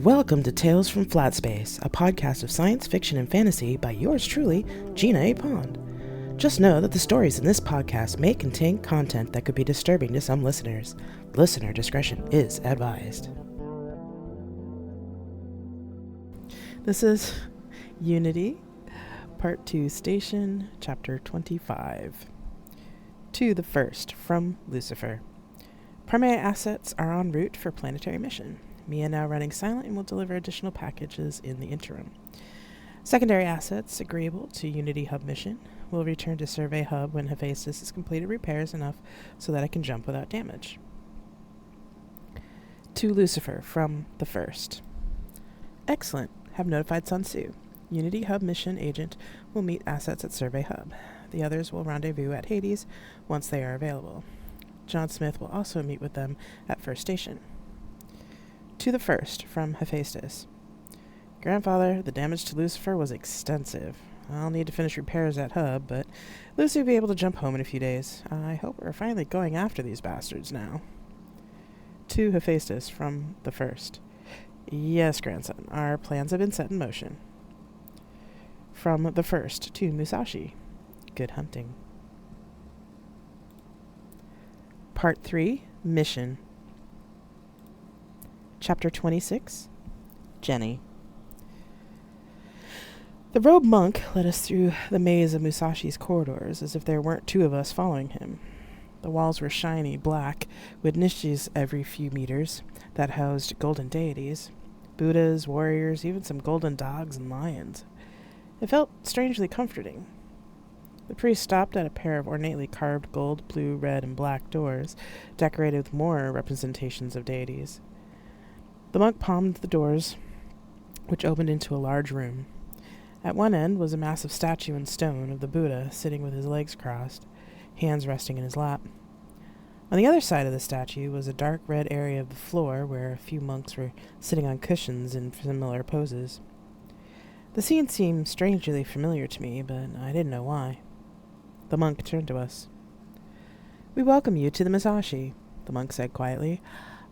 Welcome to Tales from Flat Space, a podcast of science fiction and fantasy by yours truly, Gina A. Pond. Just know that the stories in this podcast may contain content that could be disturbing to some listeners. Listener discretion is advised. This is Unity, Part 2 Station, Chapter 25. To the First, from Lucifer. Primary assets are en route for planetary mission. Mia now running silent and will deliver additional packages in the interim. Secondary assets, agreeable to Unity Hub mission, will return to Survey Hub when Hephaestus has completed repairs enough so that I can jump without damage. To Lucifer, from the First. Excellent. Have notified Sun Tzu. Unity Hub mission agent will meet assets at Survey Hub. The others will rendezvous at Hades once they are available. John Smith will also meet with them at First Station. To the First, from Hephaestus. Grandfather, the damage to Lucifer was extensive. I'll need to finish repairs at Hub, but Lucy will be able to jump home in a few days. I hope we're finally going after these bastards now. To Hephaestus, from the First. Yes, grandson, our plans have been set in motion. From the First, to Musashi. Good hunting. Part 3, Mission. Chapter 26, Jenny. The robed monk led us through the maze of Musashi's corridors as if there weren't two of us following him. The walls were shiny black, with niches every few meters that housed golden deities, Buddhas, warriors, even some golden dogs and lions. It felt strangely comforting. The priest stopped at a pair of ornately carved gold, blue, red, and black doors, decorated with more representations of deities. The monk palmed the doors, which opened into a large room. At one end was a massive statue in stone of the Buddha sitting with his legs crossed, hands resting in his lap. On the other side of the statue was a dark red area of the floor where a few monks were sitting on cushions in similar poses. The scene seemed strangely familiar to me, but I didn't know why. The monk turned to us. "We welcome you to the Musashi," the monk said quietly.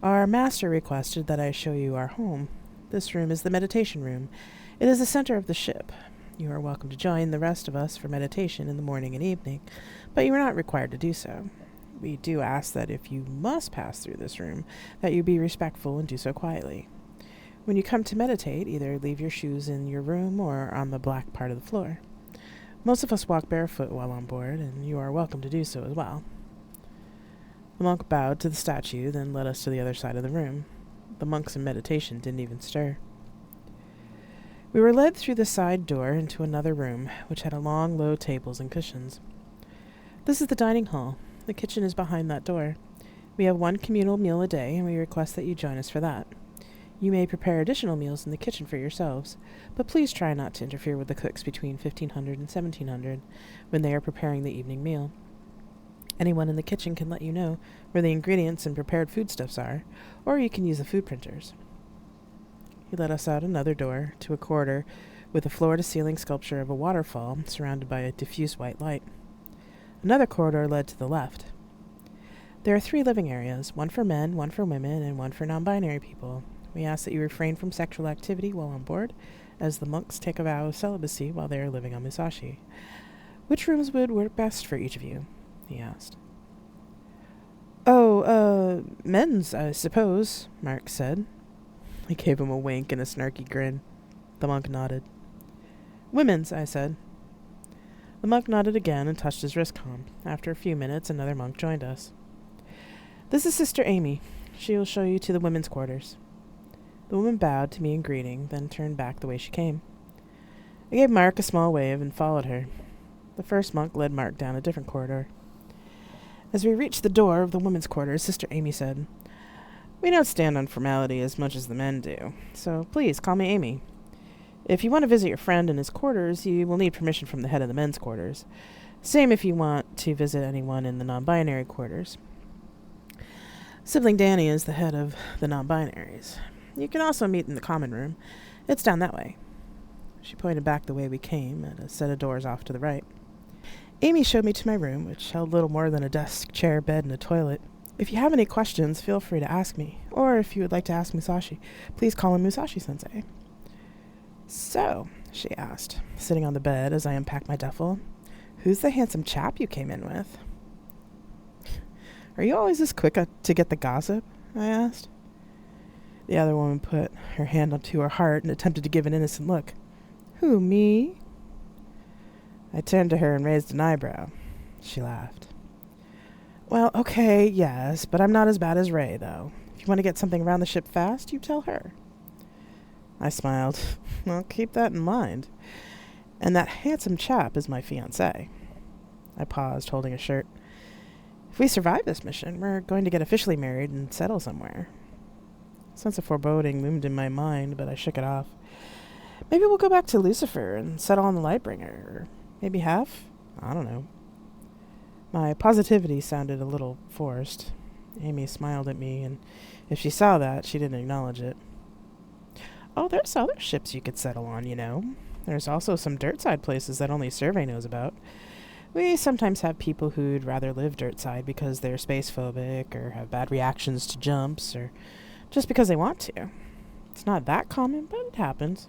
"Our master requested that I show you our home. This room is the meditation room. It is the center of the ship. You are welcome to join the rest of us for meditation in the morning and evening, but you are not required to do so. We do ask that if you must pass through this room, that you be respectful and do so quietly. When you come to meditate, either leave your shoes in your room or on the black part of the floor. Most of us walk barefoot while on board, and you are welcome to do so as well." The monk bowed to the statue, then led us to the other side of the room. The monks in meditation didn't even stir. We were led through the side door into another room, which had long, low tables and cushions. "This is the dining hall. The kitchen is behind that door. We have one communal meal a day, and we request that you join us for that. You may prepare additional meals in the kitchen for yourselves, but please try not to interfere with the cooks between 1500 and 1700 when they are preparing the evening meal. Anyone in the kitchen can let you know where the ingredients and prepared foodstuffs are, or you can use the food printers." He led us out another door to a corridor with a floor-to-ceiling sculpture of a waterfall surrounded by a diffuse white light. Another corridor led to the left. There are 3 living areas, one for men, one for women, and one for non-binary people. We ask that you refrain from sexual activity while on board, as the monks take a vow of celibacy while they are living on Musashi. "Which rooms would work best for each of you?" he asked. Men's, I suppose," Mark said. I gave him a wink and a snarky grin. The monk nodded. "Women's," I said. The monk nodded again and touched his wristcom. After a few minutes, another monk joined us. "This is Sister Amy. She will show you to the women's quarters." The woman bowed to me in greeting, then turned back the way she came. I gave Mark a small wave and followed her. The first monk led Mark down a different corridor. As we reached the door of the women's quarters, Sister Amy said, "We don't stand on formality as much as the men do, so please call me Amy. If you want to visit your friend in his quarters, you will need permission from the head of the men's quarters. Same if you want to visit anyone in the non-binary quarters. Sibling Danny is the head of the non-binaries. You can also meet in the common room. It's down that way." She pointed back the way we came, at a set of doors off to the right. Amy showed me to my room, which held little more than a desk, chair, bed, and a toilet. If you have any questions, feel free to ask me. Or if you would like to ask Musashi, please call him Musashi-sensei. So, she asked, sitting on the bed as I unpacked my duffel, who's the handsome chap you came in with? Are you always this quick to get the gossip? I asked. The other woman put her hand onto her heart and attempted to give an innocent look. Who, me? I turned to her and raised an eyebrow. She laughed. Well, okay, yes, but I'm not as bad as Ray, though. If you want to get something around the ship fast, you tell her. I smiled. I'll keep that in mind. And that handsome chap is my fiancé. I paused, holding a shirt. If we survive this mission, we're going to get officially married and settle somewhere. A sense of foreboding loomed in my mind, but I shook it off. Maybe we'll go back to Lucifer and settle on the Lightbringer, or maybe half? I don't know. My positivity sounded a little forced. Amy smiled at me, and if she saw that, she didn't acknowledge it. Oh, there's other ships you could settle on, you know. There's also some dirtside places that only Survey knows about. We sometimes have people who'd rather live dirtside because they're space-phobic, or have bad reactions to jumps, or just because they want to. It's not that common, but it happens.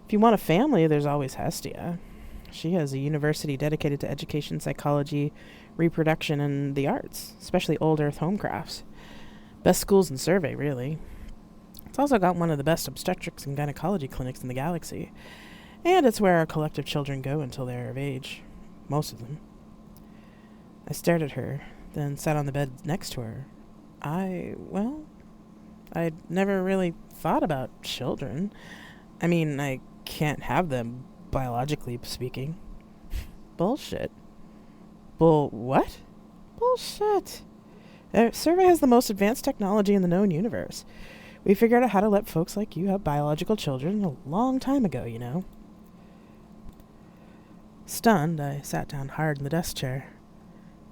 If you want a family, there's always Hestia. She has a university dedicated to education, psychology, reproduction, and the arts, especially old Earth homecrafts. Best schools in Survey, really. It's also got one of the best obstetrics and gynecology clinics in the galaxy, and it's where our collective children go until they're of age. Most of them. I stared at her, then sat on the bed next to her. I'd never really thought about children. I mean, I can't have them, biologically speaking. Bullshit. What? Bullshit. Survey has the most advanced technology in the known universe. We figured out how to let folks like you have biological children a long time ago, you know. Stunned, I sat down hard in the desk chair.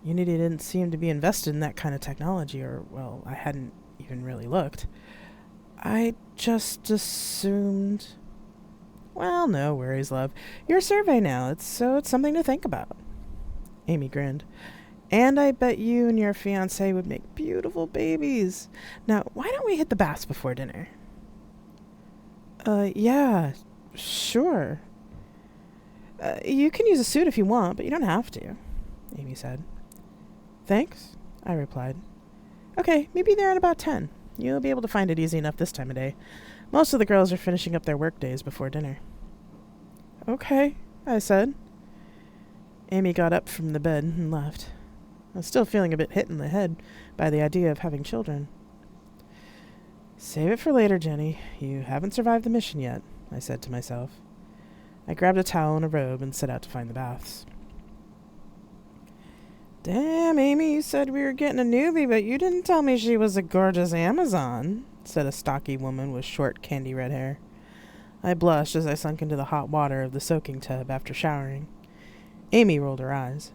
Unity didn't seem to be invested in that kind of technology, or, well, I hadn't even really looked. I just assumed... Well, no worries, love. You're Survey now, it's something to think about. Amy grinned. And I bet you and your fiancé would make beautiful babies. Now, why don't we hit the baths before dinner? Yeah, sure. You can use a suit if you want, but you don't have to, Amy said. Thanks, I replied. Okay, meet me there at about 10. You'll be able to find it easy enough this time of day. Most of the girls are finishing up their work days before dinner. Okay, I said. Amy got up from the bed and left. I was still feeling a bit hit in the head by the idea of having children. Save it for later, Jenny. You haven't survived the mission yet, I said to myself. I grabbed a towel and a robe and set out to find the baths. Damn, Amy, you said we were getting a newbie, but you didn't tell me she was a gorgeous Amazon, said a stocky woman with short, candy red hair. I blushed as I sunk into the hot water of the soaking tub after showering. Amy rolled her eyes.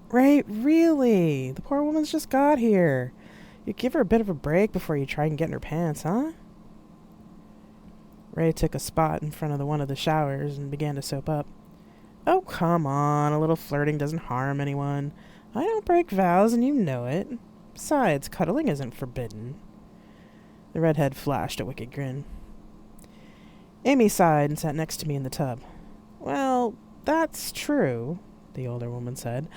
Ray, really? The poor woman's just got here. You give her a bit of a break before you try and get in her pants, huh? Ray took a spot in front of one of the showers and began to soap up. Oh, come on. A little flirting doesn't harm anyone. I don't break vows, and you know it. Besides, cuddling isn't forbidden. The redhead flashed a wicked grin. Amy sighed and sat next to me in the tub. Well, that's true, the older woman said.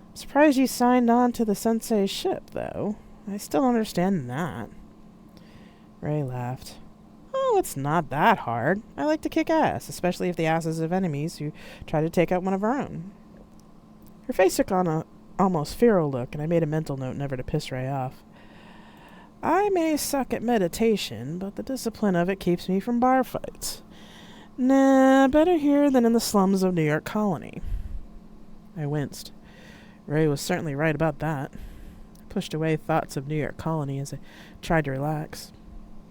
I'm surprised you signed on to the sensei's ship, though. I still don't understand that. Ray laughed. Oh, it's not that hard. I like to kick ass, especially if the asses of enemies who try to take out one of our own. Her face took on a almost feral look, and I made a mental note never to piss Ray off. I may suck at meditation, but the discipline of it keeps me from bar fights. Nah, better here than in the slums of New York Colony. I winced. Ray was certainly right about that. I pushed away thoughts of New York Colony as I tried to relax.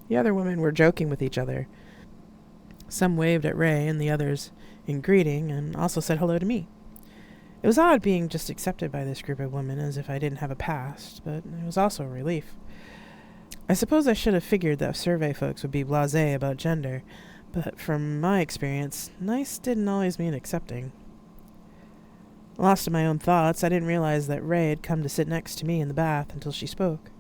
The other women were joking with each other. Some waved at Ray and the others in greeting and also said hello to me. It was odd being just accepted by this group of women as if I didn't have a past, but it was also a relief. I suppose I should have figured that Survey folks would be blasé about gender, but from my experience, nice didn't always mean accepting. Lost in my own thoughts, I didn't realize that Ray had come to sit next to me in the bath until she spoke.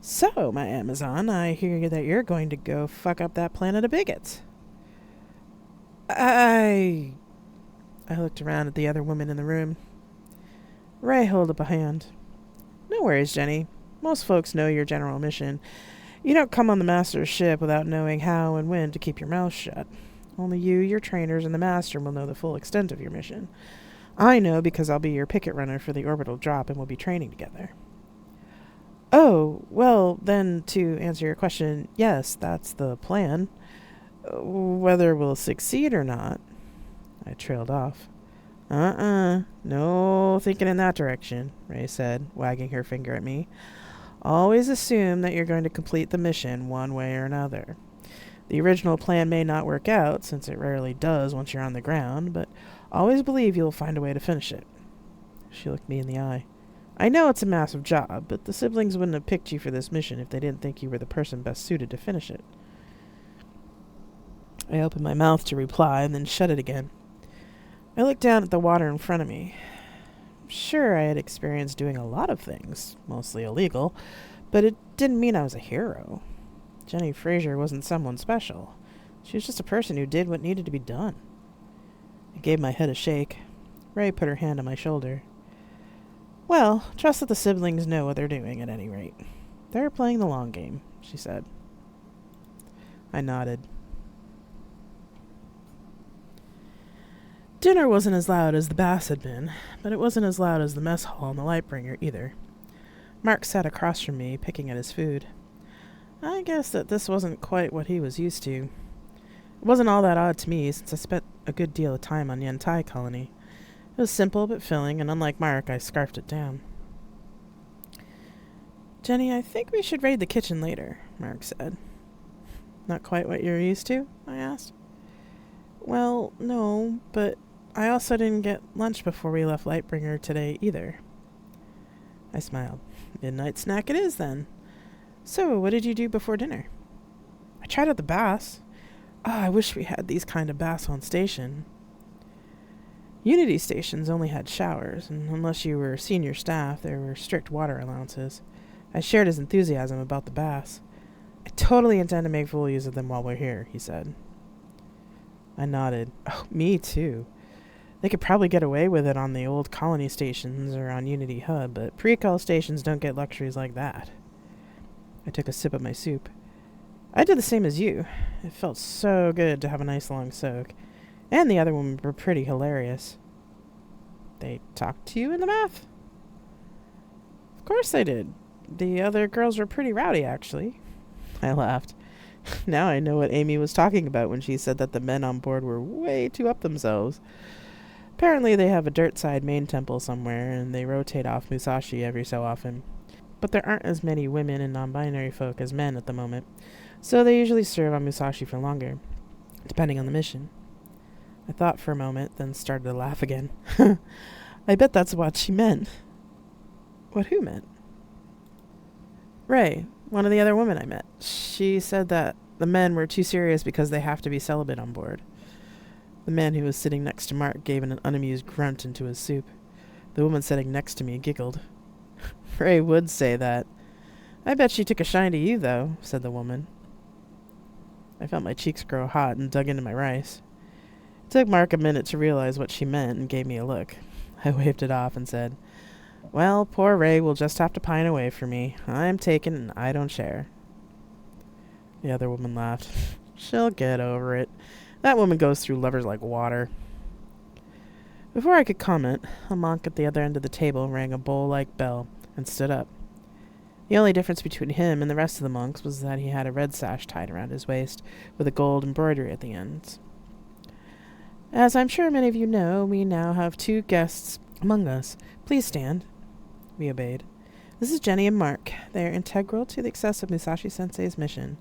So, my Amazon, I hear that you're going to go fuck up that planet of bigots. I looked around at the other women in the room. Ray held up a hand. No worries, Jenny. Most folks know your general mission. You don't come on the master's ship without knowing how and when to keep your mouth shut. Only you, your trainers, and the master will know the full extent of your mission. I know because I'll be your picket runner for the orbital drop and we'll be training together. Oh, well, then, to answer your question, yes, that's the plan. Whether we'll succeed or not. I trailed off. No thinking in that direction, Ray said, wagging her finger at me. Always assume that you're going to complete the mission one way or another. The original plan may not work out, since it rarely does once you're on the ground, but always believe you'll find a way to finish it. She looked me in the eye. I know it's a massive job, but the siblings wouldn't have picked you for this mission if they didn't think you were the person best suited to finish it. I opened my mouth to reply and then shut it again. I looked down at the water in front of me. Sure, I had experience doing a lot of things, mostly illegal, but it didn't mean I was a hero. Jenny Fraser wasn't someone special. She was just a person who did what needed to be done. I gave my head a shake. Ray put her hand on my shoulder. Well, trust that the siblings know what they're doing at any rate. They're playing the long game, she said. I nodded. Dinner wasn't as loud as the baths had been, but it wasn't as loud as the mess hall and the Lightbringer either. Mark sat across from me, picking at his food. I guess that this wasn't quite what he was used to. It wasn't all that odd to me, since I spent a good deal of time on the Yantai colony. It was simple but filling, and unlike Mark, I scarfed it down. Jenny, I think we should raid the kitchen later, Mark said. Not quite what you're used to? I asked. Well, no, but I also didn't get lunch before we left Lightbringer today either. I smiled. Midnight snack it is, then. So, what did you do before dinner? I tried out the baths. I wish we had these kind of baths on station. Unity stations only had showers, and unless you were senior staff, there were strict water allowances. I shared his enthusiasm about the baths. I totally intend to make full use of them while we're here, he said. I nodded. Oh, me too. They could probably get away with it on the old colony stations or on Unity Hub, but pre-call stations don't get luxuries like that. I took a sip of my soup. I did the same as you. It felt so good to have a nice long soak. And the other women were pretty hilarious. They talked to you in the bath? Of course they did. The other girls were pretty rowdy, actually. I laughed. Now I know what Amy was talking about when she said that the men on board were way too up themselves. Apparently they have a dirt-side main temple somewhere, and they rotate off Musashi every so often. But there aren't as many women and non-binary folk as men at the moment, so they usually serve on Musashi for longer, depending on the mission. I thought for a moment, then started to laugh again. I bet that's what she meant. What who meant? Ray, one of the other women I met. She said that the men were too serious because they have to be celibate on board. The man who was sitting next to Mark gave an unamused grunt into his soup. The woman sitting next to me giggled. Ray would say that. I bet she took a shine to you, though, said the woman. I felt my cheeks grow hot and dug into my rice. It took Mark a minute to realize what she meant and gave me a look. I waved it off and said, Well, poor Ray will just have to pine away for me. I'm taken and I don't share. The other woman laughed. She'll get over it. That woman goes through lovers like water. Before I could comment, a monk at the other end of the table rang a bowl-like bell and stood up. The only difference between him and the rest of the monks was that he had a red sash tied around his waist with a gold embroidery at the ends. As I'm sure many of you know, we now have 2 guests among us. Please stand. We obeyed. This is Jenny and Mark. They are integral to the success of Musashi-sensei's mission.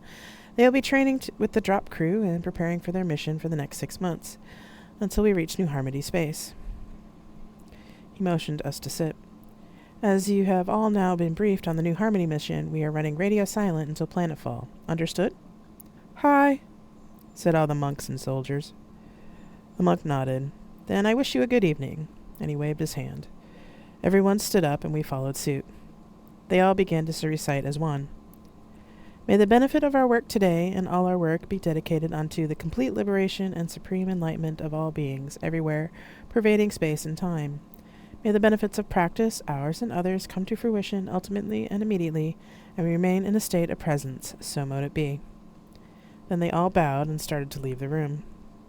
They will be training with the drop crew and preparing for their mission for the next 6 months, until we reach New Harmony space. He motioned us to sit. As you have all now been briefed on the New Harmony mission, we are running radio silent until planetfall. Understood? Hi, said all the monks and soldiers. The monk nodded. Then I wish you a good evening. and he waved his hand. Everyone stood up, and we followed suit. They all began to recite as one. May the benefit of our work today and all our work be dedicated unto the complete liberation and supreme enlightenment of all beings, everywhere, pervading space and time. May the benefits of practice, ours and others, come to fruition ultimately and immediately, and we remain in a state of presence, so mote it be. Then they all bowed and started to leave the room.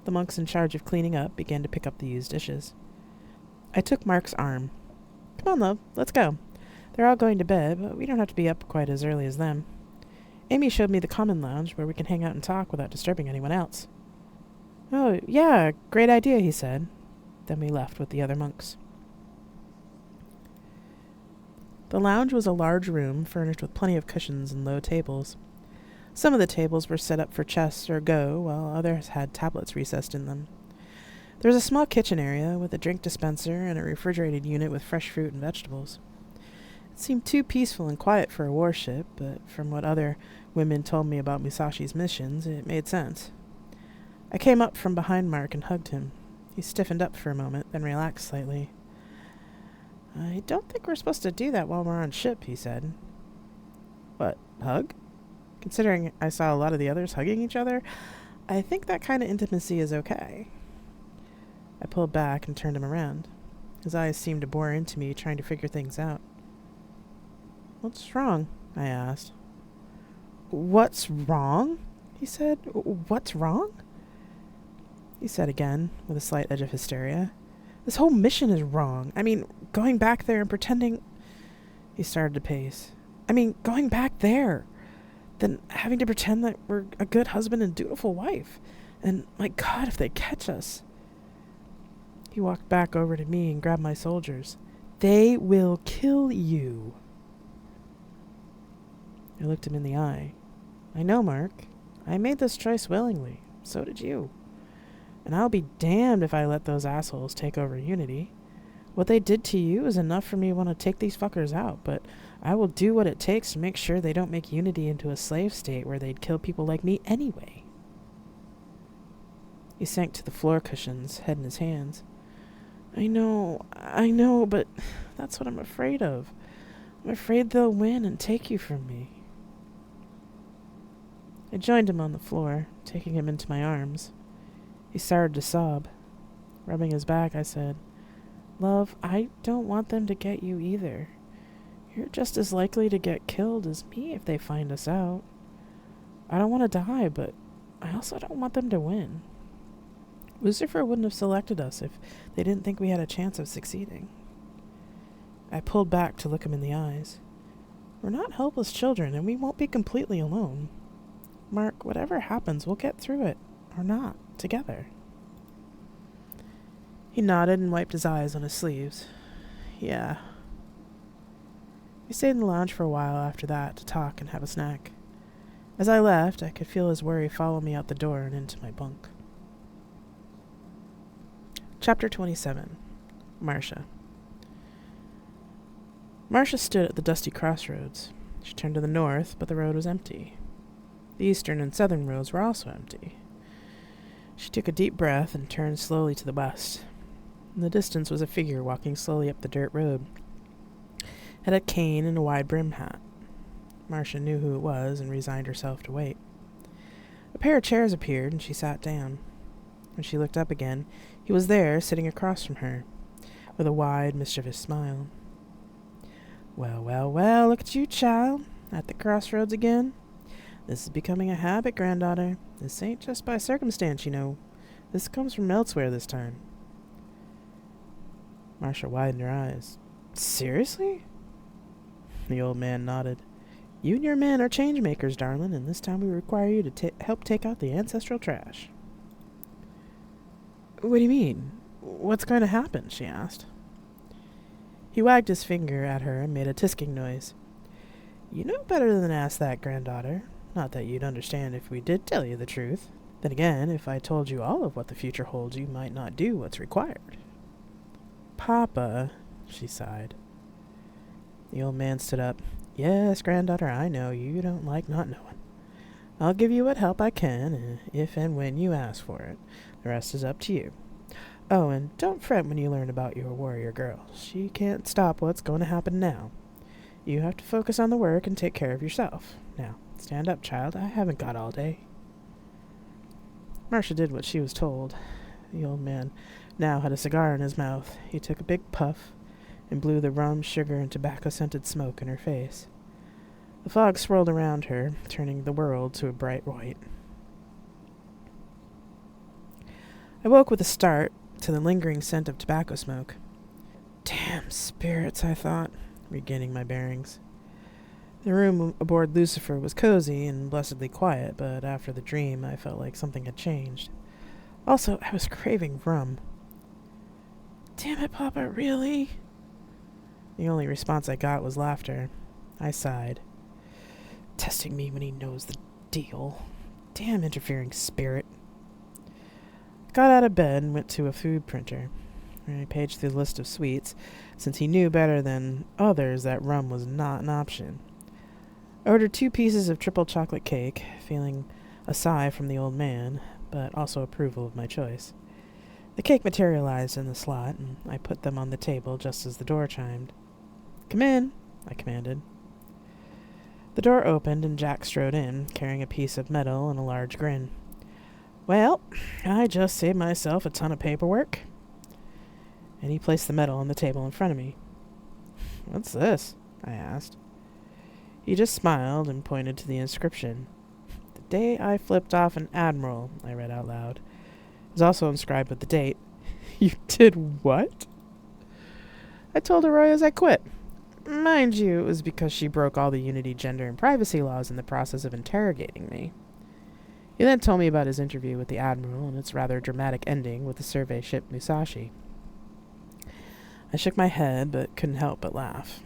The monks in charge of cleaning up began to pick up the used dishes. I took Mark's arm. Come on, love, let's go. They're all going to bed, but we don't have to be up quite as early as them. Amy showed me the common lounge where we can hang out and talk without disturbing anyone else. Oh, yeah, great idea, he said. Then we left with the other monks. The lounge was a large room furnished with plenty of cushions and low tables. Some of the tables were set up for chess or go, while others had tablets recessed in them. There was a small kitchen area with a drink dispenser and a refrigerated unit with fresh fruit and vegetables. It seemed too peaceful and quiet for a warship, but from what other women told me about Musashi's missions, it made sense. I came up from behind Mark and hugged him. He stiffened up for a moment, then relaxed slightly. I don't think we're supposed to do that while we're on ship, he said. What, hug? Considering I saw a lot of the others hugging each other, I think that kind of intimacy is okay. I pulled back and turned him around. His eyes seemed to bore into me, trying to figure things out. What's wrong? I asked. What's wrong? He said. What's wrong? He said again, with a slight edge of hysteria. This whole mission is wrong. I mean, going back there and pretending... He started to pace. I mean, going back there. Then having to pretend that we're a good husband and dutiful wife. And, my God, if they catch us... He walked back over to me and grabbed my soldiers. They will kill you. I looked him in the eye. I know, Mark. I made this choice willingly. So did you. And I'll be damned if I let those assholes take over Unity. What they did to you is enough for me to want to take these fuckers out, but I will do what it takes to make sure they don't make Unity into a slave state where they'd kill people like me anyway. He sank to the floor cushions, head in his hands. I know, but that's what I'm afraid of. I'm afraid they'll win and take you from me. I joined him on the floor, taking him into my arms. He started to sob. Rubbing his back, I said, Love, I don't want them to get you either. You're just as likely to get killed as me if they find us out. I don't want to die, but I also don't want them to win. Lucifer wouldn't have selected us if they didn't think we had a chance of succeeding. I pulled back to look him in the eyes. We're not helpless children, and we won't be completely alone. Mark, whatever happens, we'll get through it. Or not, together. He nodded and wiped his eyes on his sleeves. Yeah. We stayed in the lounge for a while after that to talk and have a snack. As I left, I could feel his worry follow me out the door and into my bunk. Chapter 27. Marcia. Marcia stood at the dusty crossroads. She turned to the north, but the road was empty. The eastern and southern roads were also empty. She took a deep breath and turned slowly to the west. In the distance was a figure walking slowly up the dirt road. It had a cane and a wide-brimmed hat. Marcia knew who it was and resigned herself to wait. A pair of chairs appeared, and she sat down. When she looked up again, he was there, sitting across from her, with a wide, mischievous smile. Well, well, well, look at you, child, at the crossroads again. This is becoming a habit, granddaughter. This ain't just by circumstance, you know. This comes from elsewhere this time. Marcia widened her eyes. Seriously? The old man nodded. You and your men are change makers, darling, and this time we require you to help take out the ancestral trash. What do you mean? What's going to happen? She asked. He wagged his finger at her and made a tisking noise. You know better than to ask that, granddaughter. Not that you'd understand if we did tell you the truth. Then again, if I told you all of what the future holds, you might not do what's required. Papa, she sighed. The old man stood up. Yes, granddaughter, I know you don't like not knowing. I'll give you what help I can, if and when you ask for it. The rest is up to you. Oh, and don't fret when you learn about your warrior girl. She can't stop what's going to happen now. You have to focus on the work and take care of yourself. Now, stand up, child. I haven't got all day. Marcia did what she was told. The old man now had a cigar in his mouth. He took a big puff and blew the rum, sugar, and tobacco-scented smoke in her face. The fog swirled around her, turning the world to a bright white. I woke with a start to the lingering scent of tobacco smoke. Damn spirits, I thought, regaining my bearings. The room aboard Lucifer was cozy and blessedly quiet, but after the dream I felt like something had changed. Also, I was craving rum. Damn it, Papa, really? The only response I got was laughter. I sighed. Testing me when he knows the deal. Damn interfering spirit. I got out of bed and went to a food printer. I paged through the list of sweets, since he knew better than others that rum was not an option. I ordered 2 pieces of triple chocolate cake, feeling a sigh from the old man, but also approval of my choice. The cake materialized in the slot, and I put them on the table just as the door chimed. Come in, I commanded. The door opened, and Jack strode in, carrying a piece of metal and a large grin. Well, I just saved myself a ton of paperwork. And he placed the metal on the table in front of me. What's this? I asked. He just smiled and pointed to the inscription. The day I flipped off an admiral, I read out loud. It was also inscribed with the date. You did what? I told Arroyos I quit. Mind you, it was because she broke all the Unity gender and privacy laws in the process of interrogating me. He then told me about his interview with the Admiral and its rather dramatic ending with the survey ship Musashi. I shook my head, but couldn't help but laugh.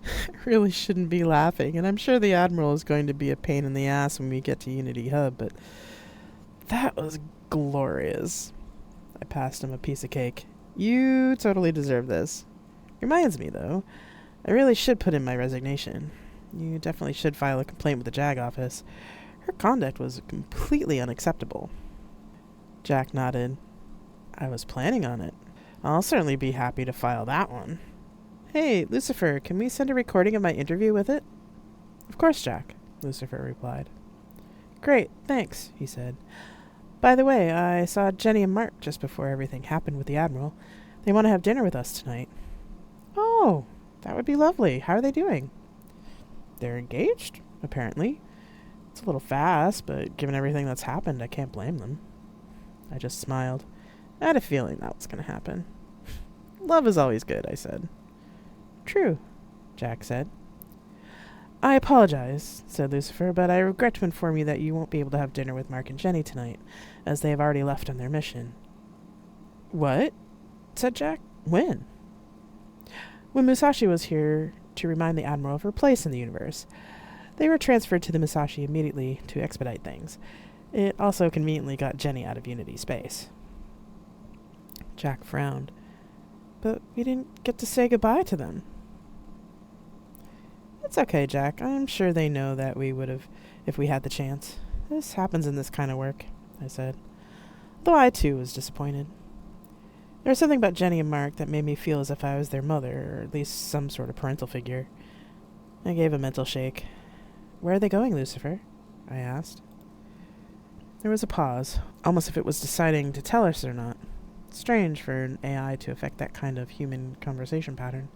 I really shouldn't be laughing, and I'm sure the Admiral is going to be a pain in the ass when we get to Unity Hub, but that was glorious. I passed him a piece of cake. You totally deserve this. Reminds me, though, I really should put in my resignation. You definitely should file a complaint with the JAG office. Her conduct was completely unacceptable. Jack nodded. I was planning on it. I'll certainly be happy to file that one. Hey, Lucifer, can we send a recording of my interview with it? Of course, Jack, Lucifer replied. Great, thanks, he said. By the way, I saw Jenny and Mark just before everything happened with the Admiral. They want to have dinner with us tonight. Oh, that would be lovely. How are they doing? They're engaged, apparently. It's a little fast, but given everything that's happened, I can't blame them. I just smiled. I had a feeling that was going to happen. Love is always good, I said. True, Jack said. I apologize, said Lucifer, but I regret to inform you that you won't be able to have dinner with Mark and Jenny tonight, as they have already left on their mission. What? Said Jack. When? When Musashi was here to remind the Admiral of her place in the universe. They were transferred to the Musashi immediately to expedite things. It also conveniently got Jenny out of Unity space. Jack frowned. But we didn't get to say goodbye to them. It's okay, Jack. I'm sure they know that we would have if we had the chance. This happens in this kind of work, I said. Though I, too, was disappointed. There was something about Jenny and Mark that made me feel as if I was their mother, or at least some sort of parental figure. I gave a mental shake. Where are they going, Lucifer? I asked. There was a pause, almost if it was deciding to tell us or not. Strange for an AI to affect that kind of human conversation pattern.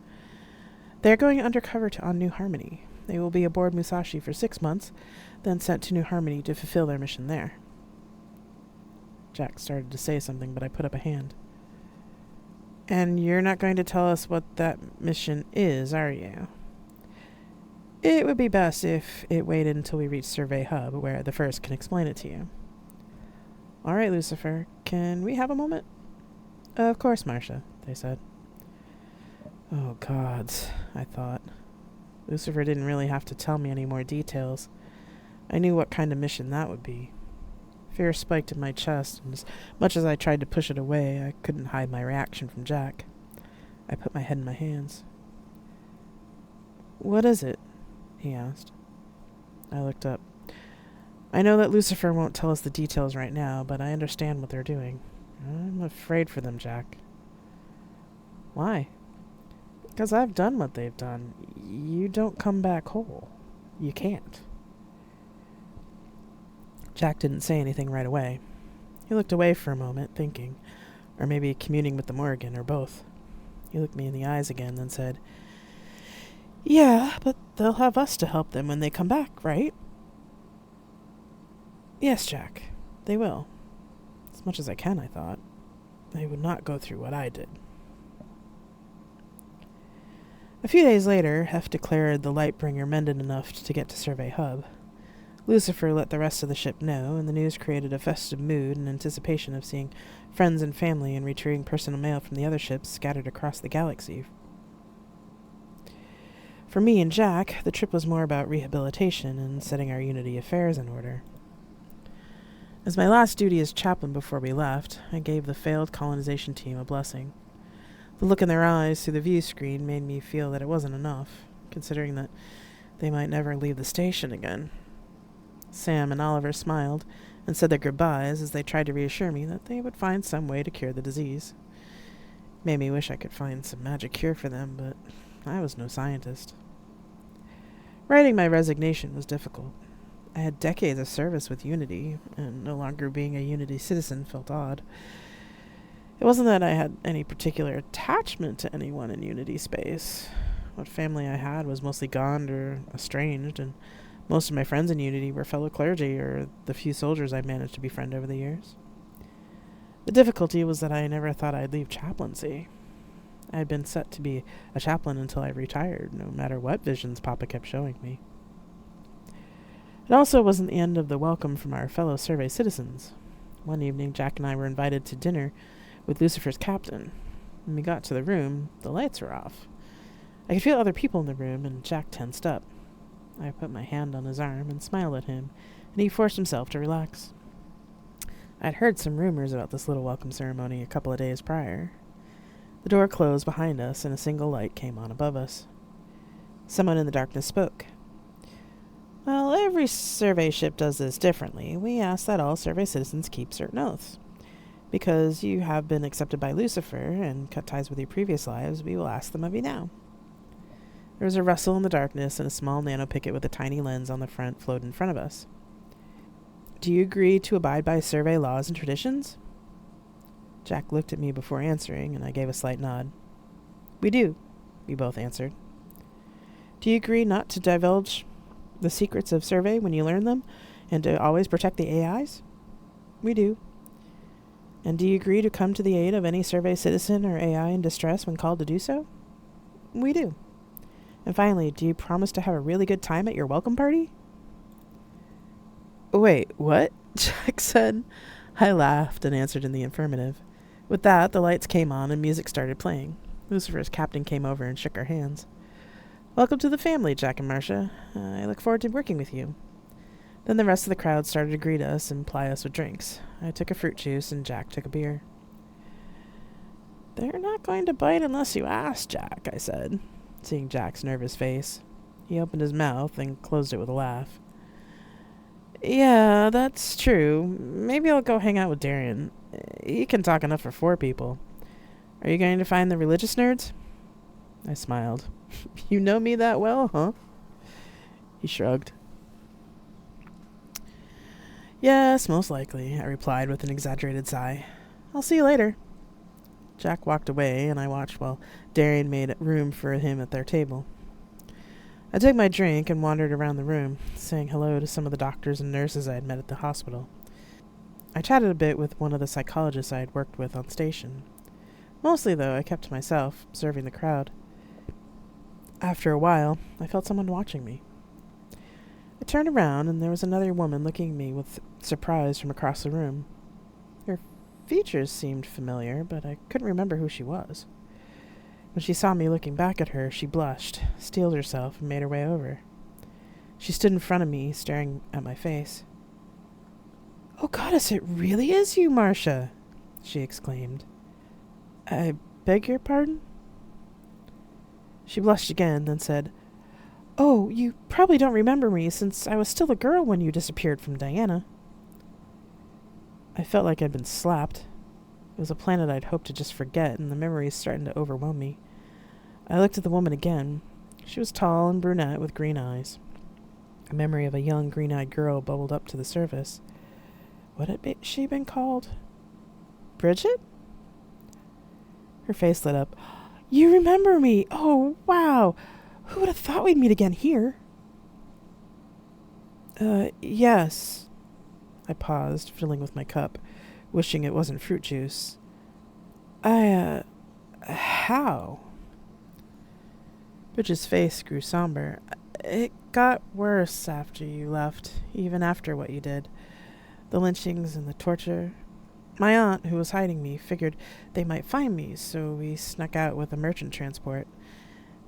They are going undercover to on New Harmony. They will be aboard Musashi for 6 months, then sent to New Harmony to fulfill their mission there. Jack started to say something, but I put up a hand. And you're not going to tell us what that mission is, are you? It would be best if it waited until we reach Survey Hub, where the First can explain it to you. All right, Lucifer, can we have a moment? Of course, Marcia, they said. Oh, gods, I thought. Lucifer didn't really have to tell me any more details. I knew what kind of mission that would be. Fear spiked in my chest, and as much as I tried to push it away, I couldn't hide my reaction from Jack. I put my head in my hands. What is it? He asked. I looked up. I know that Lucifer won't tell us the details right now, but I understand what they're doing. I'm afraid for them, Jack. Why? Because I've done what they've done. You don't come back whole. You can't. Jack didn't say anything right away. He looked away for a moment, thinking, or maybe communing with the Morrigan, or both. He looked me in the eyes again, then said, "Yeah, but they'll have us to help them when they come back, right?" "Yes, Jack, they will. As much as I can," I thought. They would not go through what I did. A few days later, Hef declared the Lightbringer mended enough to get to Survey Hub. Lucifer let the rest of the ship know, and the news created a festive mood in anticipation of seeing friends and family and retrieving personal mail from the other ships scattered across the galaxy. For me and Jack, the trip was more about rehabilitation and setting our Unity affairs in order. As my last duty as chaplain before we left, I gave the failed colonization team a blessing. The look in their eyes through the view screen made me feel that it wasn't enough, considering that they might never leave the station again. Sam and Oliver smiled and said their goodbyes as they tried to reassure me that they would find some way to cure the disease. Made me wish I could find some magic cure for them, but I was no scientist. Writing my resignation was difficult. I had decades of service with Unity, and no longer being a Unity citizen felt odd. It wasn't that I had any particular attachment to anyone in Unity space. What family I had was mostly gone or estranged, and most of my friends in Unity were fellow clergy or the few soldiers I managed to befriend over the years. The difficulty was that I never thought I'd leave chaplaincy. I had been set to be a chaplain until I retired, no matter what visions Papa kept showing me. It also wasn't the end of the welcome from our fellow survey citizens. One evening, Jack and I were invited to dinner with Lucifer's captain. When we got to the room, the lights were off. I could feel other people in the room, and Jack tensed up. I put my hand on his arm and smiled at him, and he forced himself to relax. I'd heard some rumors about this little welcome ceremony a couple of days prior. The door closed behind us, and a single light came on above us. Someone in the darkness spoke. "Well, every survey ship does this differently. We ask that all survey citizens keep certain oaths. Because you have been accepted by Lucifer and cut ties with your previous lives, we will ask them of you now." There was a rustle in the darkness, and a small nanopicket with a tiny lens on the front floated in front of us. "Do you agree to abide by survey laws and traditions?" Jack looked at me before answering, and I gave a slight nod. "We do," we both answered. "Do you agree not to divulge the secrets of survey when you learn them, and to always protect the AIs?" "We do." "And do you agree to come to the aid of any survey citizen or AI in distress when called to do so?" "We do." "And finally, do you promise to have a really good time at your welcome party?" "Wait, what?" Jack said. I laughed and answered in the affirmative. With that, the lights came on and music started playing. Lucifer's captain came over and shook our hands. "Welcome to the family, Jack and Marcia. I look forward to working with you." Then the rest of the crowd started to greet us and ply us with drinks. I took a fruit juice and Jack took a beer. "They're not going to bite unless you ask, Jack," I said, seeing Jack's nervous face. He opened his mouth and closed it with a laugh. "Yeah, that's true. Maybe I'll go hang out with Darian. He can talk enough for 4 people. Are you going to find the religious nerds?" I smiled. "You know me that well, huh?" He shrugged. "Yes, most likely," I replied with an exaggerated sigh. "I'll see you later." Jack walked away, and I watched while Darian made room for him at their table. I took my drink and wandered around the room, saying hello to some of the doctors and nurses I had met at the hospital. I chatted a bit with one of the psychologists I had worked with on station. Mostly, though, I kept to myself, observing the crowd. After a while, I felt someone watching me. I turned around, and there was another woman looking at me with surprise from across the room. Her features seemed familiar, but I couldn't remember who she was. When she saw me looking back at her, she blushed, steeled herself, and made her way over. She stood in front of me, staring at my face. "Oh, goddess, it really is you, Marcia!" she exclaimed. "I beg your pardon?" She blushed again, then said, "Oh, you probably don't remember me, since I was still a girl when you disappeared from Diana." I felt like I'd been slapped. It was a planet I'd hoped to just forget, and the memories starting to overwhelm me. I looked at the woman again. She was tall and brunette with green eyes. A memory of a young green-eyed girl bubbled up to the surface. What had she been called? Bridget? Her face lit up. You remember me! Oh, wow! Who would have thought we'd meet again here? Yes. I paused, fiddling with my cup, wishing it wasn't fruit juice. How? Bridget's face grew somber. It got worse after you left, even after what you did. The lynchings and the torture. My aunt, who was hiding me, figured they might find me, so we snuck out with a merchant transport.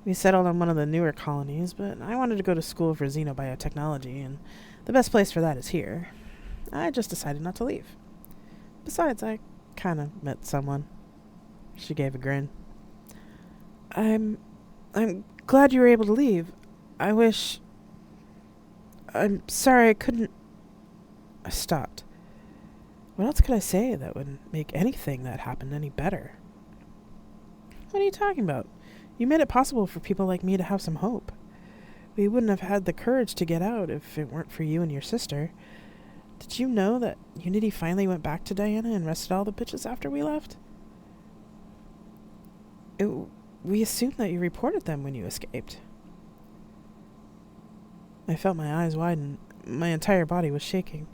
We settled on one of the newer colonies, but I wanted to go to school for xenobiotechnology, and the best place for that is here. I just decided not to leave. Besides, I kind of met someone. She gave a grin. I'm glad you were able to leave. I'm sorry I couldn't... I stopped. What else could I say that would make anything that happened any better? What are you talking about? You made it possible for people like me to have some hope. We wouldn't have had the courage to get out if it weren't for you and your sister. Did you know that Unity finally went back to Diana and arrested all the bitches after we left? We assumed that you reported them when you escaped. I felt my eyes widen. My entire body was shaking.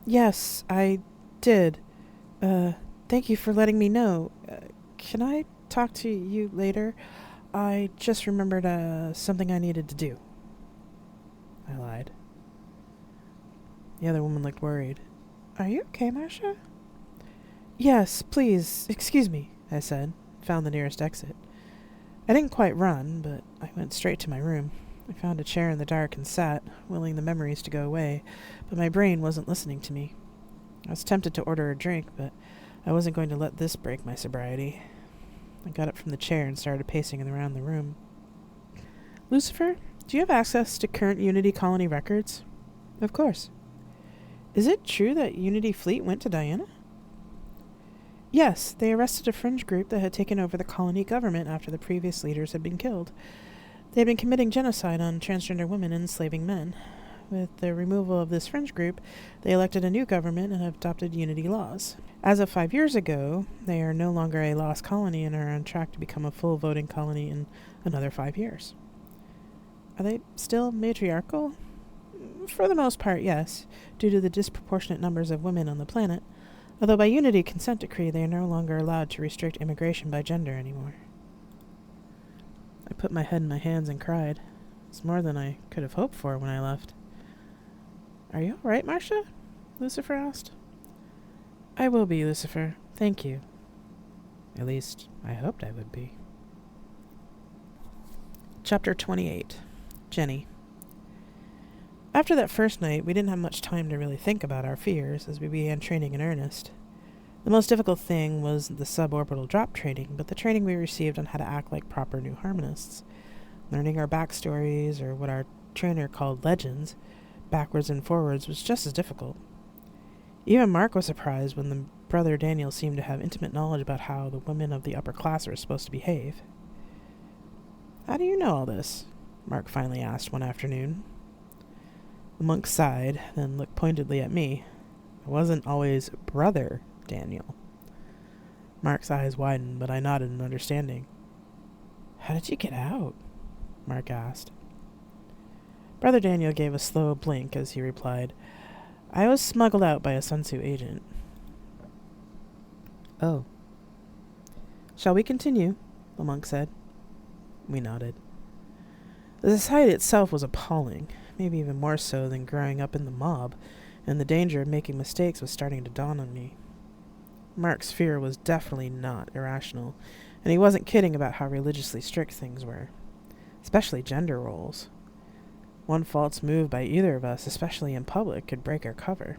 Yes, I did. Thank you for letting me know. Can I talk to you later? I just remembered, something I needed to do. I lied. The other woman looked worried. Are you okay, Marcia? Yes, please, excuse me, I said, found the nearest exit. I didn't quite run, but I went straight to my room. I found a chair in the dark and sat, willing the memories to go away, but my brain wasn't listening to me. I was tempted to order a drink, but I wasn't going to let this break my sobriety. I got up from the chair and started pacing around the room. Lucifer, do you have access to current Unity colony records? Of course. Is it true that Unity fleet went to Diana? Yes, they arrested a fringe group that had taken over the colony government after the previous leaders had been killed. They had been committing genocide on transgender women and enslaving men. With the removal of this fringe group, they elected a new government and have adopted Unity laws. As of 5 years ago, they are no longer a lost colony and are on track to become a full voting colony in another 5 years. Are they still matriarchal? For the most part, yes, due to the disproportionate numbers of women on the planet, although by Unity consent decree they are no longer allowed to restrict immigration by gender anymore. I put my head in my hands and cried. It's more than I could have hoped for when I left. Are you all right, Marcia? Lucifer asked. I will be, Lucifer. Thank you. At least, I hoped I would be. Chapter 28. Jenny. After that first night, we didn't have much time to really think about our fears as we began training in earnest. The most difficult thing was the suborbital drop training, but the training we received on how to act like proper new harmonists. Learning our backstories, or what our trainer called legends, backwards and forwards was just as difficult. Even Mark was surprised when the brother Daniel seemed to have intimate knowledge about how the women of the upper class were supposed to behave. How do you know all this? Mark finally asked one afternoon. The monk sighed, then looked pointedly at me. I wasn't always brother Daniel. Mark's eyes widened, but I nodded in understanding. How did you get out? Mark asked. Brother Daniel gave a slow blink as he replied, I was smuggled out by a Sun Tzu agent. Oh. Shall we continue? The monk said. We nodded. The society itself was appalling, maybe even more so than growing up in the mob, and the danger of making mistakes was starting to dawn on me. Mark's fear was definitely not irrational, and he wasn't kidding about how religiously strict things were, especially gender roles. One false move by either of us, especially in public, could break our cover.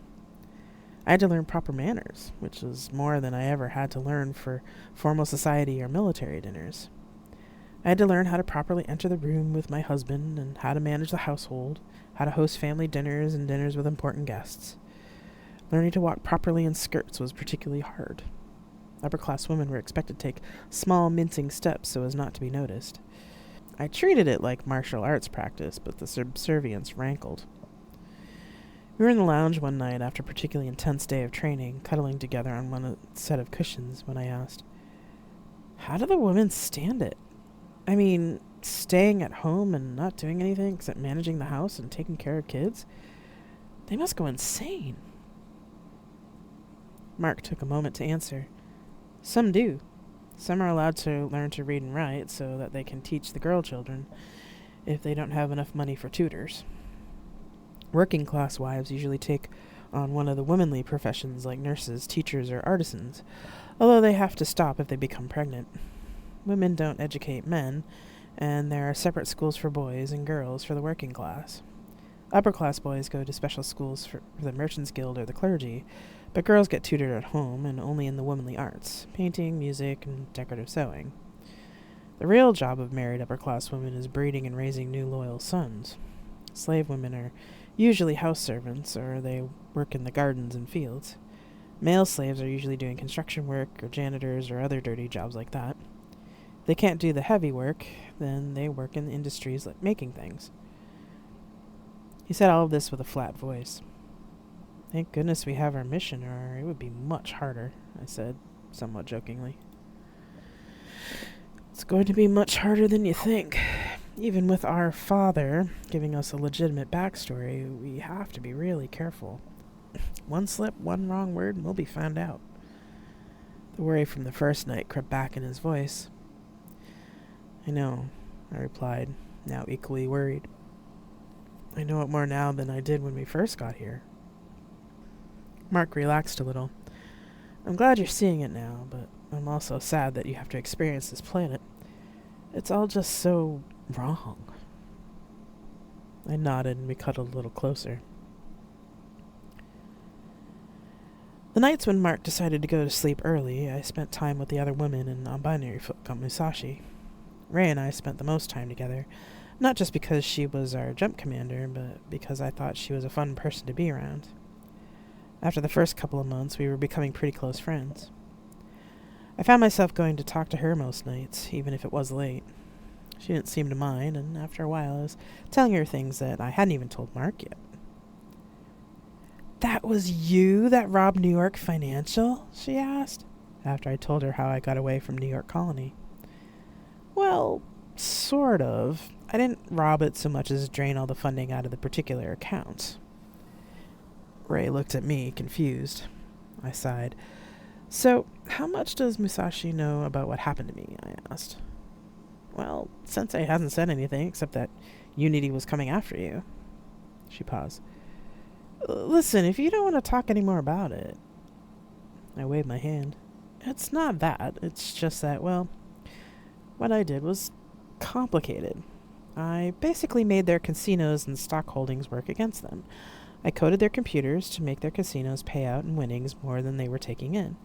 I had to learn proper manners, which was more than I ever had to learn for formal society or military dinners. I had to learn how to properly enter the room with my husband and how to manage the household, how to host family dinners and dinners with important guests. Learning to walk properly in skirts was particularly hard. Upper-class women were expected to take small, mincing steps so as not to be noticed. I treated it like martial arts practice, but the subservience rankled. We were in the lounge one night after a particularly intense day of training, cuddling together on one set of cushions when I asked, "How do the women stand it? I mean, staying at home and not doing anything except managing the house and taking care of kids? They must go insane." Mark took a moment to answer. "Some do. Some are allowed to learn to read and write so that they can teach the girl children if they don't have enough money for tutors. Working class wives usually take on one of the womanly professions like nurses, teachers, or artisans, although they have to stop if they become pregnant. Women don't educate men, and there are separate schools for boys and girls for the working class. Upper class boys go to special schools for the Merchants Guild or the clergy, but girls get tutored at home and only in the womanly arts, painting, music, and decorative sewing. The real job of married upper-class women is breeding and raising new loyal sons. Slave women are usually house servants, or they work in the gardens and fields. Male slaves are usually doing construction work, or janitors, or other dirty jobs like that. If they can't do the heavy work, then they work in industries like making things." He said all of this with a flat voice. "Thank goodness we have our mission, or it would be much harder," I said, somewhat jokingly. "It's going to be much harder than you think. Even with our father giving us a legitimate backstory, we have to be really careful. One slip, one wrong word, and we'll be found out." The worry from the first night crept back in his voice. "I know," I replied, now equally worried. "I know it more now than I did when we first got here." Mark relaxed a little. "I'm glad you're seeing it now, but I'm also sad that you have to experience this planet. It's all just so wrong." I nodded and we cuddled a little closer. The nights when Mark decided to go to sleep early, I spent time with the other women in non-binary folk on Musashi. Ray and I spent the most time together, not just because she was our jump commander, but because I thought she was a fun person to be around. After the first couple of months, we were becoming pretty close friends. I found myself going to talk to her most nights, even if it was late. She didn't seem to mind, and after a while I was telling her things that I hadn't even told Mark yet. "That was you that robbed New York Financial?" she asked, after I told her how I got away from New York Colony. "Well, sort of. I didn't rob it so much as drain all the funding out of the particular account." Ray looked at me, confused. I sighed. "So, how much does Musashi know about what happened to me?" I asked. "Well, Sensei hasn't said anything except that Unity was coming after you." She paused. "Listen, if you don't want to talk any more about it..." I waved my hand. "It's not that. It's just that, well, what I did was complicated. I basically made their casinos and stock holdings work against them. I coded their computers to make their casinos pay out in winnings more than they were taking in.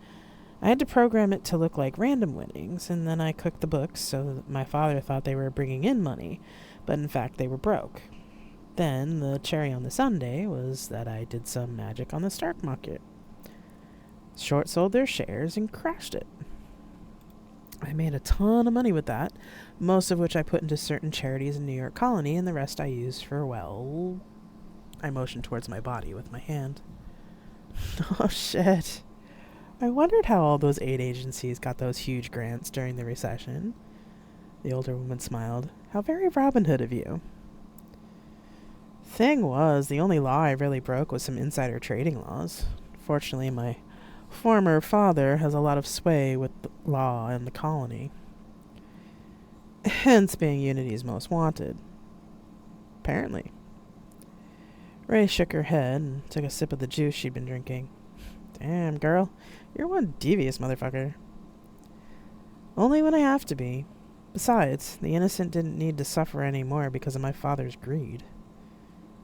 I had to program it to look like random winnings, and then I cooked the books so that my father thought they were bringing in money, but in fact they were broke. Then the cherry on the sundae was that I did some magic on the stock market. Short sold their shares and crashed it. I made a ton of money with that, most of which I put into certain charities in New York Colony, and the rest I used for, well..." I motioned towards my body with my hand. "Oh, shit. I wondered how all those aid agencies got those huge grants during the recession." The older woman smiled. "How very Robin Hood of you." "Thing was, the only law I really broke was some insider trading laws. Fortunately, my former father has a lot of sway with the law in the colony. Hence being Unity's most wanted. Apparently." Ray shook her head and took a sip of the juice she'd been drinking. "Damn, girl, you're one devious motherfucker." "Only when I have to be. Besides, the innocent didn't need to suffer any more because of my father's greed."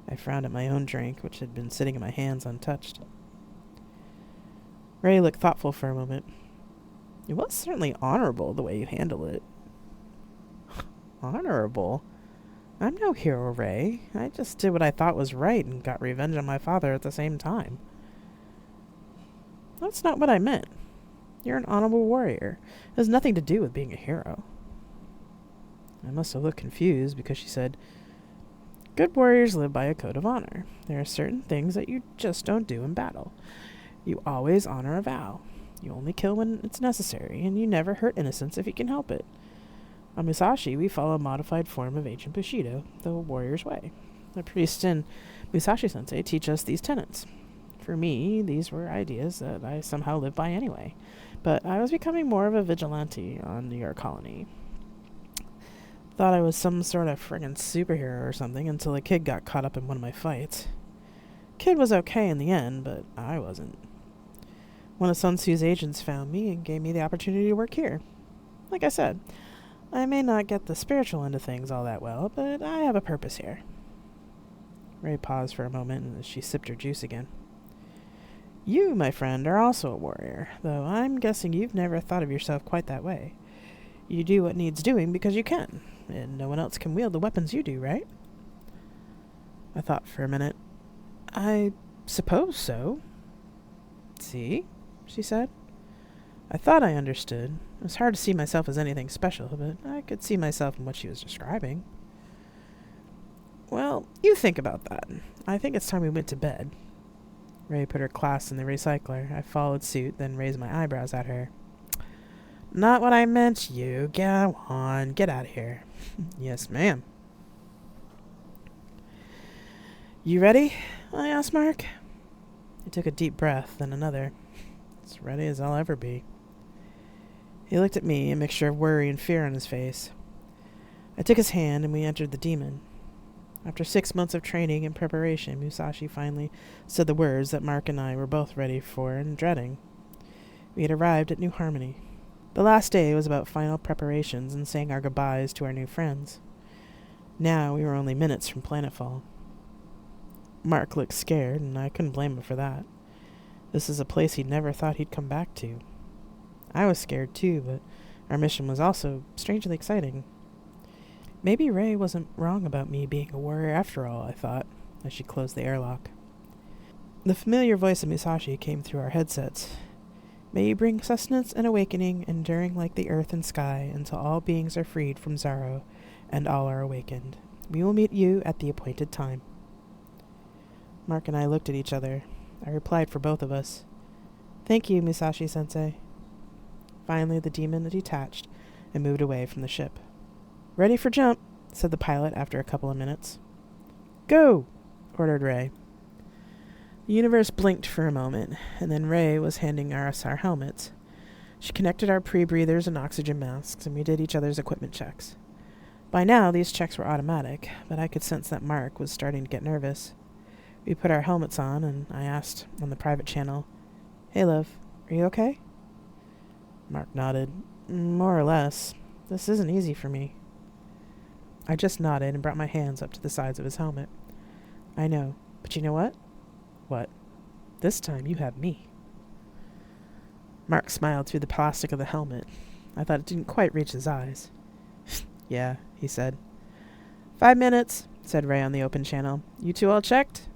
I frowned at my own drink, which had been sitting in my hands untouched. Ray looked thoughtful for a moment. "It was certainly honorable the way you handled it." "Honorable? I'm no hero, Ray. I just did what I thought was right and got revenge on my father at the same time." That's not what I meant. You're an honorable warrior. It has nothing to do with being a hero. I must have looked confused because she said, good warriors live by a code of honor. There are certain things that you just don't do in battle. You always honor a vow. You only kill when it's necessary, and you never hurt innocents if you can help it. On Musashi, we follow a modified form of ancient Bushido, the warrior's way. The priest and Musashi-sensei teach us these tenets. For me, these were ideas that I somehow lived by anyway, but I was becoming more of a vigilante on New York colony. Thought I was some sort of friggin' superhero or something until a kid got caught up in one of my fights. Kid was okay in the end, but I wasn't. One of Sun Tzu's agents found me and gave me the opportunity to work here. Like I said, I may not get the spiritual end of things all that well, but I have a purpose here. Ray paused for a moment as she sipped her juice again. You, my friend, are also a warrior, though I'm guessing you've never thought of yourself quite that way. You do what needs doing because you can, and no one else can wield the weapons you do, right? I thought for a minute. I suppose so. See? She said. I thought I understood. It was hard to see myself as anything special, but I could see myself in what she was describing. Well, you think about that. I think it's time we went to bed. Ray put her glass in the recycler. I followed suit, then raised my eyebrows at her. Not what I meant, you. Go on. Get out of here. Yes, ma'am. You ready? I asked Mark. He took a deep breath, then another. As ready as I'll ever be. He looked at me, a mixture of worry and fear on his face. I took his hand, and we entered the demon. After 6 months of training and preparation, Musashi finally said the words that Mark and I were both ready for and dreading. We had arrived at New Harmony. The last day was about final preparations and saying our goodbyes to our new friends. Now we were only minutes from planetfall. Mark looked scared, and I couldn't blame him for that. This is a place he'd never thought he'd come back to. I was scared too, but our mission was also strangely exciting. Maybe Ray wasn't wrong about me being a warrior after all, I thought, as she closed the airlock. The familiar voice of Musashi came through our headsets. May you bring sustenance and awakening, enduring like the earth and sky, until all beings are freed from sorrow, and all are awakened. We will meet you at the appointed time. Mark and I looked at each other. I replied for both of us. Thank you, Musashi-sensei. Finally, the demon detached and moved away from the ship. Ready for jump, said the pilot after a couple of minutes. Go, ordered Ray. The universe blinked for a moment, and then Ray was handing us our helmets. She connected our pre-breathers and oxygen masks, and we did each other's equipment checks. By now, these checks were automatic, but I could sense that Mark was starting to get nervous. We put our helmets on, and I asked on the private channel, Hey, love, are you okay? Mark nodded. More or less. This isn't easy for me. I just nodded and brought my hands up to the sides of his helmet. I know, but you know what? What? This time you have me. Mark smiled through the plastic of the helmet. I thought it didn't quite reach his eyes. Yeah, he said. 5 minutes, said Ray on the open channel. You two all checked?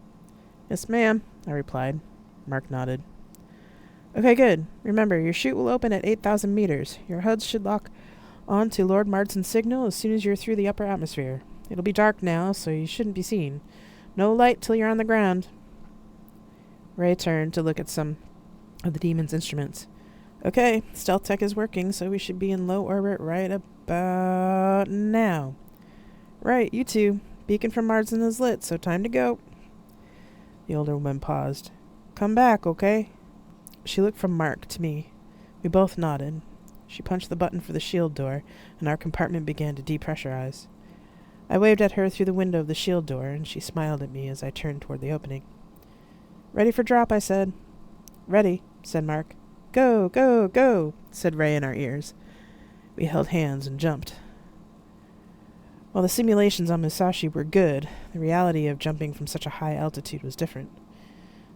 Yes, ma'am, I replied. Mark nodded. Okay, good. Remember, your chute will open at 8,000 meters. Your HUDs should lock on to Lord Martin's signal as soon as you're through the upper atmosphere. It'll be dark now, so you shouldn't be seen. No light till you're on the ground. Ray turned to look at some of the demon's instruments. Okay, stealth tech is working, so we should be in low orbit right about now. Right, you two. Beacon from Martin is lit, so time to go. The older woman paused. Come back, okay? She looked from Mark to me. We both nodded. She punched the button for the shield door, and our compartment began to depressurize. I waved at her through the window of the shield door, and she smiled at me as I turned toward the opening. Ready for drop, I said. Ready, said Mark. Go, go, go, said Ray in our ears. We held hands and jumped. While the simulations on Musashi were good, the reality of jumping from such a high altitude was different.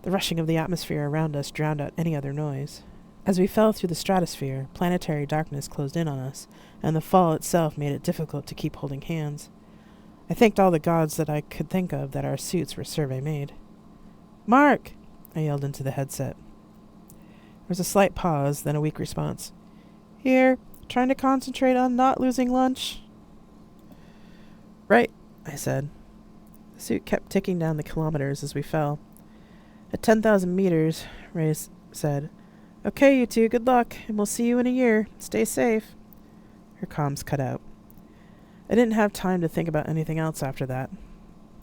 The rushing of the atmosphere around us drowned out any other noise. As we fell through the stratosphere, planetary darkness closed in on us, and the fall itself made it difficult to keep holding hands. I thanked all the gods that I could think of that our suits were survey made. Mark! I yelled into the headset. was a slight pause, then a weak response. Here, trying to concentrate on not losing lunch. Right, I said. The suit kept ticking down the kilometers as we fell. At 10,000 meters, Ray said, Okay, you two, good luck, and we'll see you in a year. Stay safe. Her comms cut out. I didn't have time to think about anything else after that.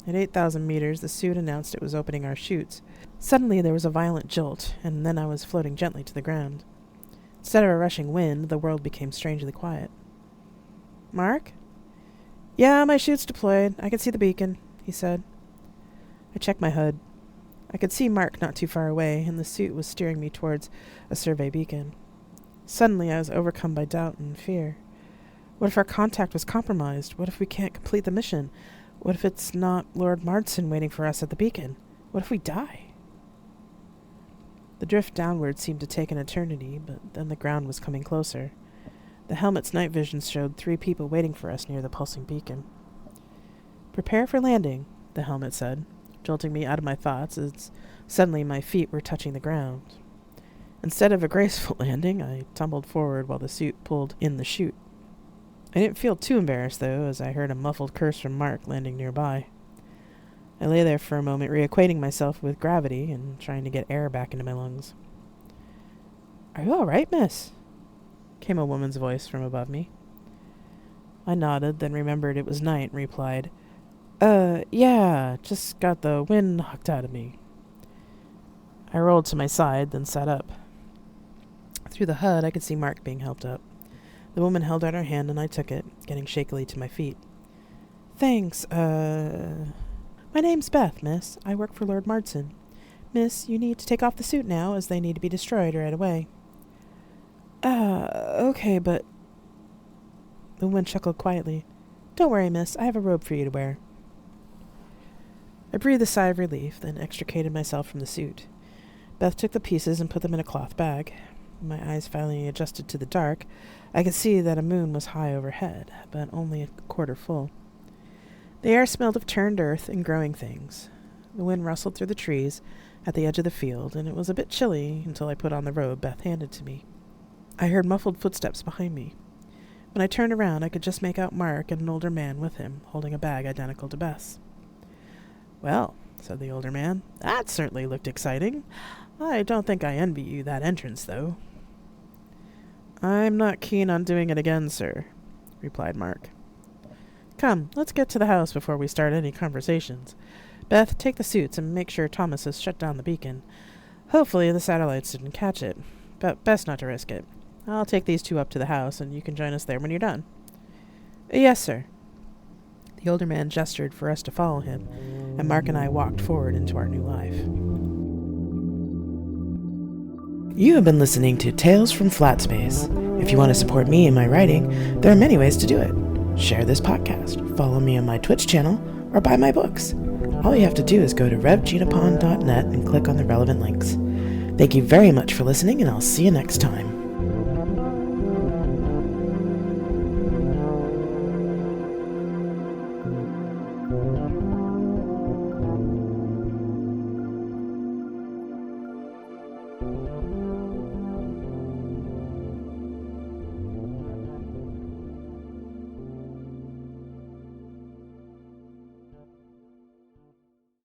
At 8,000 meters, the suit announced it was opening our chutes. Suddenly there was a violent jolt, and then I was floating gently to the ground. Instead of a rushing wind, the world became strangely quiet. Mark? Yeah, my chute's deployed. I can see the beacon, he said. I checked my HUD. I could see Mark not too far away, and the suit was steering me towards a survey beacon. Suddenly I was overcome by doubt and fear. What if our contact was compromised? What if we can't complete the mission? What if it's not Lord Marston waiting for us at the beacon? What if we die? The drift downward seemed to take an eternity, but then the ground was coming closer. The helmet's night vision showed 3 people waiting for us near the pulsing beacon. Prepare for landing, the helmet said, jolting me out of my thoughts as suddenly my feet were touching the ground. Instead of a graceful landing, I tumbled forward while the suit pulled in the chute. I didn't feel too embarrassed, though, as I heard a muffled curse from Mark landing nearby. I lay there for a moment, reacquainting myself with gravity and trying to get air back into my lungs. Are you all right, miss? Came a woman's voice from above me. I nodded, then remembered it was night, and replied, yeah, just got the wind knocked out of me. I rolled to my side, then sat up. Through the HUD, I could see Mark being helped up. The woman held out her hand, and I took it, getting shakily to my feet. Thanks, My name's Beth, miss. I work for Lord Marston. Miss, you need to take off the suit now, as they need to be destroyed right away. Okay, but... The woman chuckled quietly. Don't worry, miss. I have a robe for you to wear. I breathed a sigh of relief, then extricated myself from the suit. Beth took the pieces and put them in a cloth bag. My eyes finally adjusted to the dark. I could see that a moon was high overhead, but only a quarter full. The air smelled of turned earth and growing things. The wind rustled through the trees at the edge of the field, and it was a bit chilly until I put on the robe Beth handed to me. I heard muffled footsteps behind me. When I turned around, I could just make out Mark and an older man with him, holding a bag identical to Beth's. Well, said the older man, that certainly looked exciting. I don't think I envy you that entrance, though. I'm not keen on doing it again, sir, replied Mark. Come, let's get to the house before we start any conversations. Beth, take the suits and make sure Thomas has shut down the beacon. Hopefully the satellites didn't catch it, but best not to risk it. I'll take these 2 up to the house, and you can join us there when you're done. Yes, sir. The older man gestured for us to follow him, and Mark and I walked forward into our new life. You have been listening to Tales from Flat Space. If you want to support me in my writing, there are many ways to do it. Share this podcast, follow me on my Twitch channel, or buy my books. All you have to do is go to revginapon.net and click on the relevant links. Thank you very much for listening, and I'll see you next time.